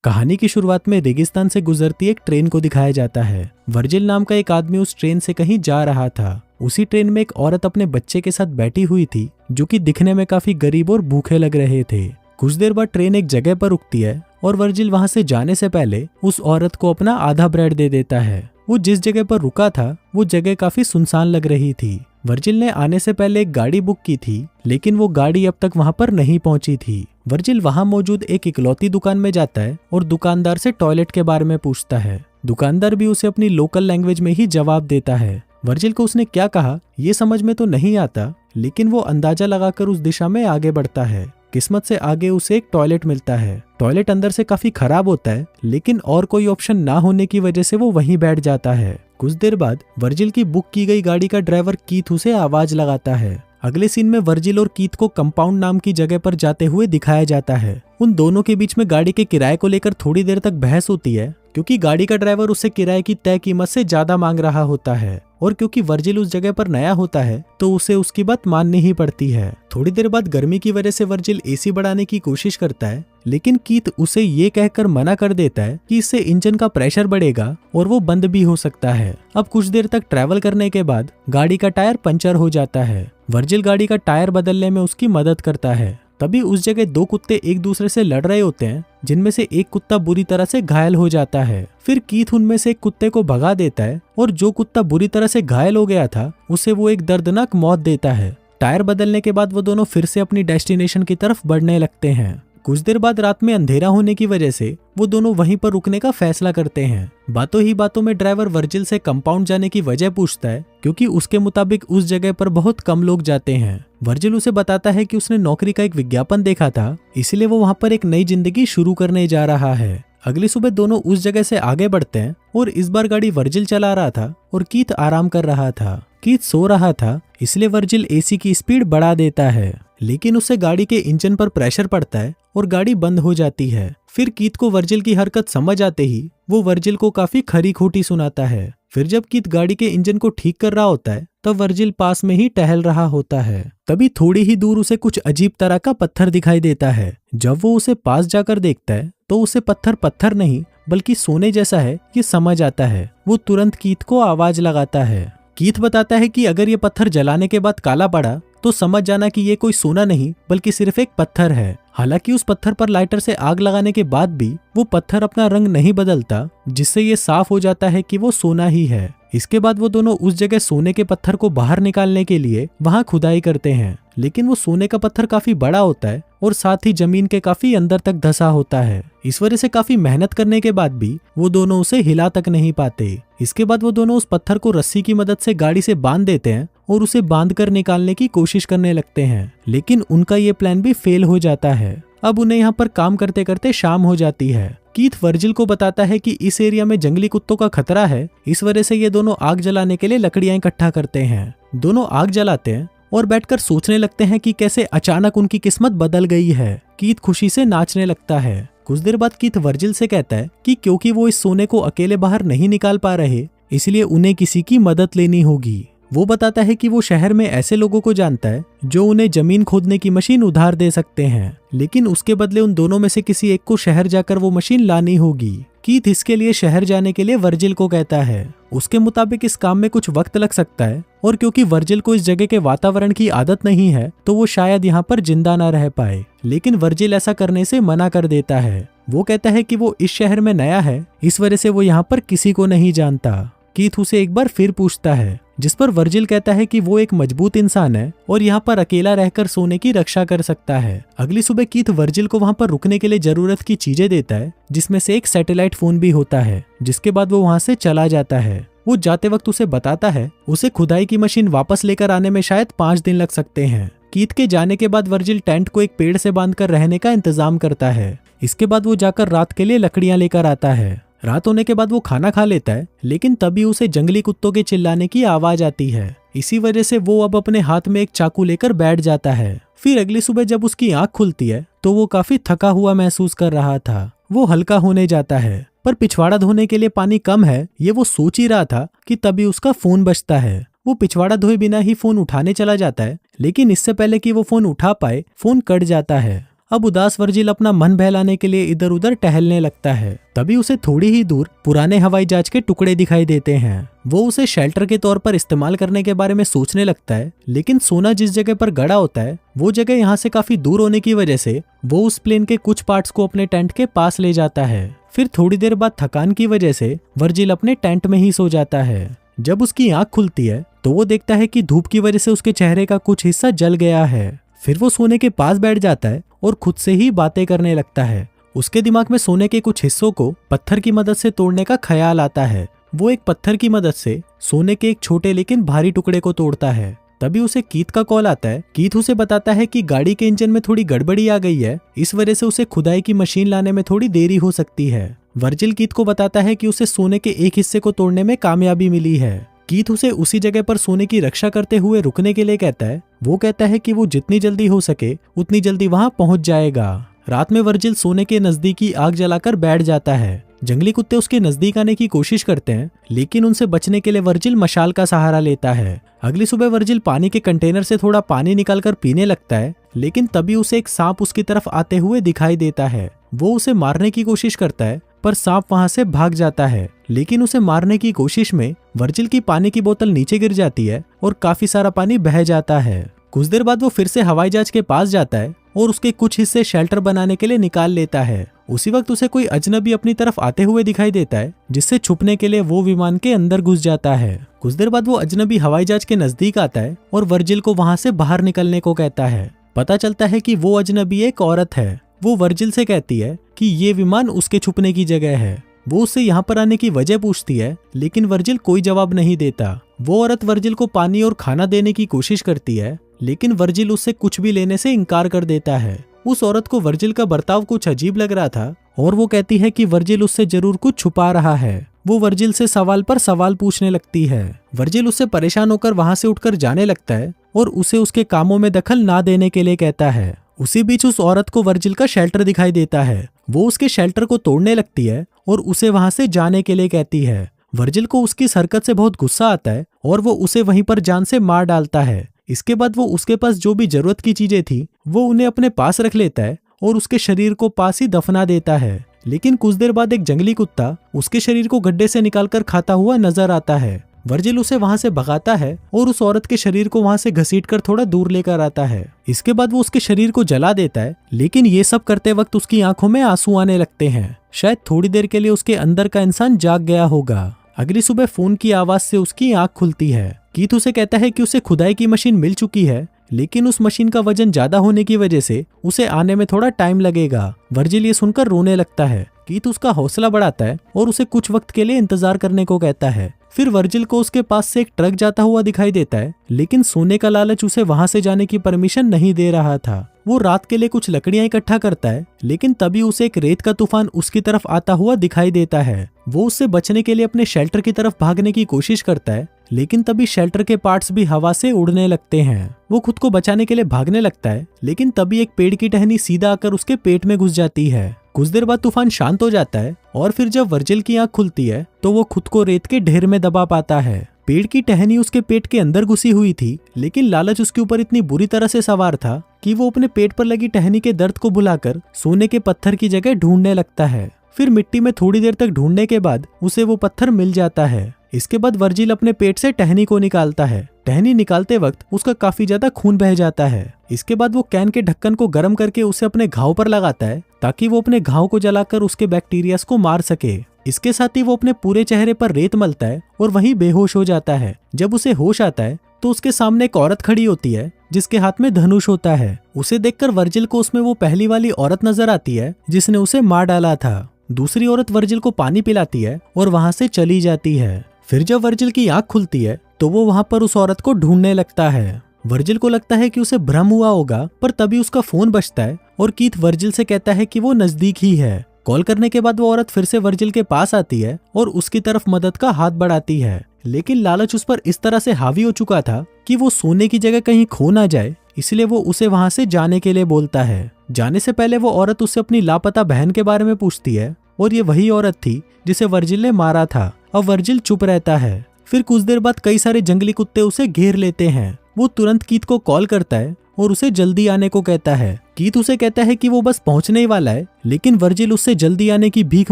कहानी की शुरुआत में रेगिस्तान से गुजरती एक ट्रेन को दिखाया जाता है। वर्जिल नाम का एक आदमी उस ट्रेन से कहीं जा रहा था। उसी ट्रेन में एक औरत अपने बच्चे के साथ बैठी हुई थी, जो कि दिखने में काफी गरीब और भूखे लग रहे थे। कुछ देर बाद ट्रेन एक जगह पर रुकती है और वर्जिल वहां से जाने से पहले उस औरत को अपना आधा ब्रेड दे देता है। वो जिस जगह पर रुका था वो जगह काफी सुनसान लग रही थी। वर्जिल ने आने से पहले एक गाड़ी बुक की थी, लेकिन वो गाड़ी अब तक वहां पर नहीं पहुंची थी। वर्जिल वहां मौजूद एक इकलौती दुकान में जाता है और दुकानदार से टॉयलेट के बारे में पूछता है। दुकानदार भी उसे अपनी लोकल लैंग्वेज में ही जवाब देता है। वर्जिल को उसने क्या कहा ये समझ में तो नहीं आता, लेकिन वो अंदाजा लगाकर उस दिशा में आगे बढ़ता है। किस्मत से आगे उसे एक टॉयलेट मिलता है। टॉयलेट अंदर से काफी खराब होता है, लेकिन और कोई ऑप्शन ना होने की वजह से वो वहीं बैठ जाता है। कुछ देर बाद वर्जिल की बुक की गई गाड़ी का ड्राइवर कीथ उसे आवाज लगाता है। अगले सीन में वर्जिल और कीथ को कंपाउंड नाम की जगह पर जाते हुए दिखाया जाता है। उन दोनों के बीच में गाड़ी के किराए को लेकर थोड़ी देर तक बहस होती है, क्योंकि गाड़ी का ड्राइवर उससे किराए की तय कीमत से ज्यादा मांग रहा होता है, और क्योंकि वर्जिल उस जगह पर नया होता है तो उसे उसकी बात माननी ही पड़ती है। थोड़ी देर बाद गर्मी की वजह से वर्जिल एसी बढ़ाने की कोशिश करता है, लेकिन कीथ उसे ये कहकर मना कर देता है कि इससे इंजन का प्रेशर बढ़ेगा और वो बंद भी हो सकता है। अब कुछ देर तक ट्रैवल करने के बाद गाड़ी का टायर पंचर हो जाता है। वर्जिल गाड़ी का टायर बदलने में उसकी मदद करता है। तभी उस जगह दो कुत्ते एक दूसरे से लड़ रहे होते हैं, जिनमें से एक कुत्ता बुरी तरह से घायल हो जाता है। फिर कीथ उनमें से एक कुत्ते को भगा देता है और जो कुत्ता बुरी तरह से घायल हो गया था उसे वो एक दर्दनाक मौत देता है। टायर बदलने के बाद वो दोनों फिर से अपनी डेस्टिनेशन की तरफ बढ़ने लगते हैं। कुछ देर बाद रात में अंधेरा होने की वजह से वो दोनों वहीं पर रुकने का फैसला करते हैं। बातों ही बातों में ड्राइवर वर्जिल से कंपाउंड जाने की वजह पूछता है, क्योंकि उसके मुताबिक उस जगह पर बहुत कम लोग जाते हैं। वर्जिल उसे बताता है कि उसने नौकरी का एक विज्ञापन देखा था, इसलिए वो वहां पर एक नई जिंदगी शुरू करने जा रहा है। अगली सुबह दोनों उस जगह से आगे बढ़ते हैं और इस बार गाड़ी वर्जिल चला रहा था और कीथ आराम कर रहा था। कीथ सो रहा था, इसलिए वर्जिल एसी की स्पीड बढ़ा देता है, लेकिन उससे गाड़ी के इंजन पर प्रेशर पड़ता है और गाड़ी बंद हो जाती है। फिर कीथ को वर्जिल की हरकत समझ आते ही वो वर्जिल को काफी खरी खोटी सुनाता है। फिर जब कीथ गाड़ी के इंजन को ठीक कर रहा होता है तब वर्जिल पास में ही टहल रहा होता है। तभी थोड़ी ही दूर उसे कुछ अजीब तरह का पत्थर दिखाई देता है। जब वो उसे पास जाकर देखता है तो उसे पत्थर पत्थर नहीं बल्कि सोने जैसा है ये समझ आता है। वो तुरंत कीथ को आवाज लगाता है। कीथ बताता है कि अगर ये पत्थर जलाने के बाद काला पड़ा तो समझ जाना कि ये कोई सोना नहीं बल्कि सिर्फ एक पत्थर है। हालांकि उस पत्थर पर लाइटर से आग लगाने के बाद भी वो पत्थर अपना रंग नहीं बदलता, जिससे ये साफ हो जाता है कि वो सोना ही है। इसके बाद वो दोनों उस जगह सोने के पत्थर को बाहर निकालने के लिए वहां खुदाई करते हैं, लेकिन वो सोने का पत्थर काफी बड़ा होता है और साथ ही जमीन के काफी अंदर तक धंसा होता है। इस वजह से काफी मेहनत करने के बाद भी वो दोनों उसे हिला तक नहीं पाते। इसके बाद वो दोनों उस पत्थर को रस्सी की मदद से गाड़ी से बांध देते हैं और उसे बांधकर निकालने की कोशिश करने लगते हैं, लेकिन उनका ये प्लान भी फेल हो जाता है। अब उन्हें यहाँ पर काम करते करते शाम हो जाती है। कीथ वर्जिल को बताता है कि इस एरिया में जंगली कुत्तों का खतरा है, इस वजह से ये दोनों आग जलाने के लिए लकड़ियां इकट्ठा करते हैं। दोनों आग जलाते हैं और बैठकर सोचने लगते हैं कि कैसे अचानक उनकी किस्मत बदल गई है। कीथ खुशी से नाचने लगता है। कुछ देर बाद कीथ वर्जिल से कहता है कि क्योंकि वो इस सोने को अकेले बाहर नहीं निकाल पा रहे, इसलिए उन्हें किसी की मदद लेनी होगी। वो बताता है कि वो शहर में ऐसे लोगों को जानता है जो उन्हें जमीन खोदने की मशीन उधार दे सकते हैं, लेकिन उसके बदले उन दोनों में से किसी एक को शहर जाकर वो मशीन लानी होगी। कीथ इसके लिए शहर जाने के लिए वर्जिल को कहता है। उसके मुताबिक इस काम में कुछ वक्त लग सकता है, और क्योंकि वर्जिल को इस जगह के वातावरण की आदत नहीं है तो वो शायद यहाँ पर जिंदा न रह पाए, लेकिन वर्जिल ऐसा करने से मना कर देता है। वो कहता है कि वो इस शहर में नया है, इस वजह से वो यहाँ पर किसी को नहीं जानता। कीथ उसे एक बार फिर पूछता है, जिस पर वर्जिल कहता है कि वो एक मजबूत इंसान है और यहाँ पर अकेला रहकर सोने की रक्षा कर सकता है। अगली सुबह कीथ वर्जिल को वहाँ पर रुकने के लिए जरूरत की चीजें देता है, जिसमें से एक सैटेलाइट फोन भी होता है, जिसके बाद वो वहाँ से चला जाता है। वो जाते वक्त उसे बताता है उसे खुदाई की मशीन वापस लेकर आने में शायद 5 दिन लग सकते हैं। कीथ के जाने के बाद वर्जिल टेंट को एक पेड़ से बांधकर रहने का इंतजाम करता है। इसके बाद वो जाकर रात के लिए लकड़ियां लेकर आता है। रात होने के बाद वो खाना खा लेता है, लेकिन तभी उसे जंगली कुत्तों के चिल्लाने की आवाज आती है। इसी वजह से वो अब अपने हाथ में एक चाकू लेकर बैठ जाता है। फिर अगली सुबह जब उसकी आंख खुलती है तो वो काफी थका हुआ महसूस कर रहा था। वो हल्का होने जाता है, पर पिछवाड़ा धोने के लिए पानी कम है ये वो सोच ही रहा था कि तभी उसका फोन बजता है। वो पिछवाड़ा धोए बिना ही फोन उठाने चला जाता है, लेकिन इससे पहले कि वो फोन उठा पाए फोन कट जाता है। अब उदास वर्जिल अपना मन बहलाने के लिए इधर उधर टहलने लगता है। तभी उसे थोड़ी ही दूर पुराने हवाई जहाज के टुकड़े दिखाई देते हैं। वो उसे शेल्टर के तौर पर इस्तेमाल करने के बारे में सोचने लगता है, लेकिन सोना जिस जगह पर गड़ा होता है वो जगह यहाँ से काफी दूर होने की वजह से वो उस प्लेन के कुछ पार्ट्स को अपने टेंट के पास ले जाता है। फिर थोड़ी देर बाद थकान की वजह से वर्जिल अपने टेंट में ही सो जाता है। जब उसकी आंख खुलती है तो वो देखता है कि धूप की वजह से उसके चेहरे का कुछ हिस्सा जल गया है। फिर वो सोने के पास बैठ जाता है और खुद से ही बातें करने लगता है। उसके दिमाग में सोने के कुछ हिस्सों को पत्थर की मदद से तोड़ने का ख्याल आता है। वो एक पत्थर की मदद से सोने के एक छोटे लेकिन भारी टुकड़े को तोड़ता है। तभी उसे कीथ का कॉल आता है। कीथ उसे बताता है कि गाड़ी के इंजन में थोड़ी गड़बड़ी आ गई है, इस वजह से उसे खुदाई की मशीन लाने में थोड़ी देरी हो सकती है। वर्जिल कीथ को बताता है कि उसे सोने के एक हिस्से को तोड़ने में कामयाबी मिली है। कीथ उसे उसी जगह पर सोने की रक्षा करते हुए रुकने के लिए कहता है। वो कहता है कि वो जितनी जल्दी हो सके उतनी जल्दी वहां पहुंच जाएगा। रात में वर्जिल सोने के नजदीकी आग जलाकर बैठ जाता है। जंगली कुत्ते उसके नजदीक आने की कोशिश करते हैं, लेकिन उनसे बचने के लिए वर्जिल मशाल का सहारा लेता है। अगली सुबह वर्जिल पानी के कंटेनर से थोड़ा पानी निकालकर पीने लगता है, लेकिन तभी उसे एक सांप उसकी तरफ आते हुए दिखाई देता है। वो उसे मारने की कोशिश करता है, पर सांप वहां से भाग जाता है। लेकिन उसे मारने की कोशिश में वर्जिल की पानी की बोतल नीचे गिर जाती है और काफी सारा पानी बह जाता है। कुछ देर बाद वो फिर से हवाई जहाज के पास जाता है और उसके कुछ हिस्से शेल्टर बनाने के लिए निकाल लेता है। उसी वक्त उसे कोई अजनबी अपनी तरफ आते हुए दिखाई देता है, जिससे छुपने के लिए वो विमान के अंदर घुस जाता है। कुछ देर बाद वो अजनबी हवाई जहाज के नजदीक आता है और वर्जिल को वहां से बाहर निकलने को कहता है। पता चलता है कि वो अजनबी एक औरत है। वो वर्जिल से कहती है कि ये विमान उसके छुपने की जगह है। वो उससे यहाँ पर आने की वजह पूछती है, लेकिन वर्जिल कोई जवाब नहीं देता। वो औरत वर्जिल को पानी और खाना देने की कोशिश करती है, लेकिन वर्जिल उससे कुछ भी लेने से इनकार कर देता है। उस औरत को वर्जिल का बर्ताव कुछ अजीब लग रहा था और वो कहती है कि वर्जिल उससे जरूर कुछ छुपा रहा है। वो वर्जिल से सवाल पर सवाल पूछने लगती है। वर्जिल उससे परेशान होकर वहां से उठकर जाने लगता है और उसे उसके कामों में दखल ना देने के लिए कहता है। उसी बीच उस औरत को वर्जिल का शेल्टर दिखाई देता है। वो उसके शेल्टर को तोड़ने लगती है और उसे वहां से जाने के लिए कहती है। वर्जिल को उसकी इस हरकत से बहुत गुस्सा आता है और वो उसे वहीं पर जान से मार डालता है। इसके बाद वो उसके पास जो भी जरूरत की चीजें थी वो उन्हें अपने पास रख लेता है और उसके शरीर को पास ही दफना देता है। लेकिन कुछ देर बाद एक जंगली कुत्ता उसके शरीर को गड्ढे से निकालकर खाता हुआ नजर आता है। वर्जिल उसे वहां से भगाता है और उस औरत के शरीर को वहां से घसीटकर थोड़ा दूर लेकर आता है। इसके बाद वो उसके शरीर को जला देता है, लेकिन ये सब करते वक्त उसकी आंखों में आंसू आने लगते हैं। शायद थोड़ी देर के लिए उसके अंदर का इंसान जाग गया होगा। अगली सुबह फोन की आवाज से उसकी आंख खुलती है। कीथ उसे कहता है कि उसे खुदाई की मशीन मिल चुकी है, लेकिन उस मशीन का वजन ज्यादा होने की वजह से उसे आने में थोड़ा टाइम लगेगा। वर्जिल ये सुनकर रोने लगता है। कीथ उसका हौसला बढ़ाता है और उसे कुछ वक्त के लिए इंतजार करने को कहता है। फिर वर्जिल को उसके पास से एक ट्रक जाता हुआ दिखाई देता है, लेकिन सोने का लालच उसे वहां से जाने की परमिशन नहीं दे रहा था। वो रात के लिए कुछ लकड़ियां इकट्ठा करता है, लेकिन तभी उसे एक रेत का तूफान उसकी तरफ आता हुआ दिखाई देता है। वो उससे बचने के लिए अपने शेल्टर की तरफ भागने की कोशिश करता है, लेकिन तभी शेल्टर के पार्ट्स भी हवा से उड़ने लगते हैं। वो खुद को बचाने के लिए भागने लगता है, लेकिन तभी एक पेड़ की टहनी सीधा आकर उसके पेट में घुस जाती है। कुछ देर बाद तूफान शांत हो जाता है और फिर जब वर्जिल की आंख खुलती है तो वो खुद को रेत के ढेर में दबा पाता है। पेड़ की टहनी उसके पेट के अंदर घुसी हुई थी, लेकिन लालच उसके ऊपर इतनी बुरी तरह से सवार था कि वो अपने पेट पर लगी टहनी के दर्द को भुलाकर सोने के पत्थर की जगह ढूंढने लगता है। फिर मिट्टी में थोड़ी देर तक ढूंढने के बाद उसे वो पत्थर मिल जाता है। इसके बाद वर्जिल अपने पेट से टहनी को निकालता है। टहनी निकालते वक्त उसका काफी ज्यादा खून बह जाता है। इसके बाद वो कैन के ढक्कन को गर्म करके उसे अपने घाव पर लगाता है, ताकि वो अपने घाव को जलाकर उसके बैक्टीरियाज को मार सके। इसके साथ ही वो अपने पूरे चेहरे पर रेत मलता है और वहीं बेहोश हो जाता है। जब उसे होश आता है तो उसके सामने एक औरत खड़ी होती है, जिसके हाथ में धनुष होता है। उसे देखकर वर्जिल को उसमें वो पहली वाली औरत नजर आती है जिसने उसे मार डाला था। दूसरी औरत वर्जिल को पानी पिलाती है और वहां से चली जाती है। फिर जब वर्जिल की आंख खुलती है तो वो वहां पर उस औरत को ढूंढने लगता है। वर्जिल को लगता है कि उसे भ्रम हुआ होगा, पर तभी उसका फोन बजता है और कीथ वर्जिल से कहता है कि वो नजदीक ही है। कॉल करने के बाद वो औरत फिर से वर्जिल के पास आती है और उसकी तरफ मदद का हाथ बढ़ाती है, लेकिन लालच उस पर इस तरह से हावी हो चुका था कि वो सोने की जगह कहीं खो ना जाए, इसलिए वो उसे वहां से जाने के लिए बोलता है। जाने से पहले वो औरत उससे अपनी लापता बहन के बारे में पूछती है और ये वही औरत थी जिसे वर्जिल ने मारा था। अब वर्जिल चुप रहता है। फिर कुछ देर बाद कई सारे जंगली कुत्ते उसे घेर लेते हैं। वो तुरंत कीथ को कॉल करता है और उसे जल्दी आने को कहता है। कीथ उसे कहता है कि वो बस पहुंचने ही वाला है, लेकिन वर्जिल उससे जल्दी आने की भीख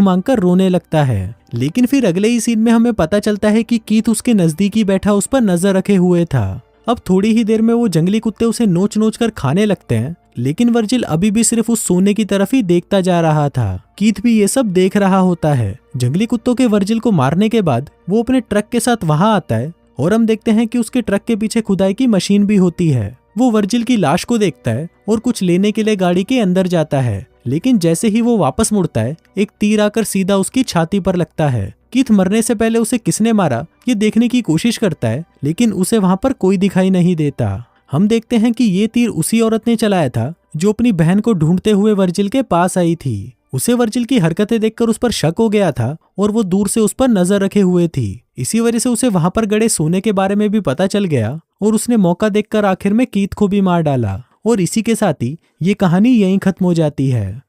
मांगकर रोने लगता है। लेकिन फिर अगले ही सीन में हमें पता चलता है कि कीथ उसके नजदीक ही बैठा उस पर नजर रखे हुए था। अब थोड़ी ही देर में वो जंगली कुत्ते उसे नोच नोच कर खाने लगते हैं, लेकिन वर्जिल अभी भी सिर्फ उस सोने की तरफ ही देखता जा रहा था। कीथ भी ये सब देख रहा होता है। जंगली कुत्तों के वर्जिल को मारने के बाद वो अपने ट्रक के साथ वहां आता है और हम देखते हैं कि उसके ट्रक के पीछे खुदाई की मशीन भी होती है। वो वर्जिल की लाश को देखता है और कुछ लेने के लिए गाड़ी के अंदर जाता है, लेकिन जैसे ही वो वापस मुड़ता है एक तीर आकर सीधा उसकी छाती पर लगता है। कीथ मरने से पहले उसे किसने मारा ये देखने की कोशिश करता है, लेकिन उसे वहां पर कोई दिखाई नहीं देता। हम देखते हैं कि ये तीर उसी औरत ने चलाया था जो अपनी बहन को ढूंढते हुए वर्जिल के पास आई थी। उसे वर्जिल की हरकतें देखकर उस पर शक हो गया था और वो दूर से उस पर नजर रखे हुए थी। इसी वजह से उसे वहां पर गड़े सोने के बारे में भी पता चल गया और उसने मौका देखकर आखिर में कीथ को भी मार डाला। और इसी के साथ ही ये कहानी यहीं खत्म हो जाती है।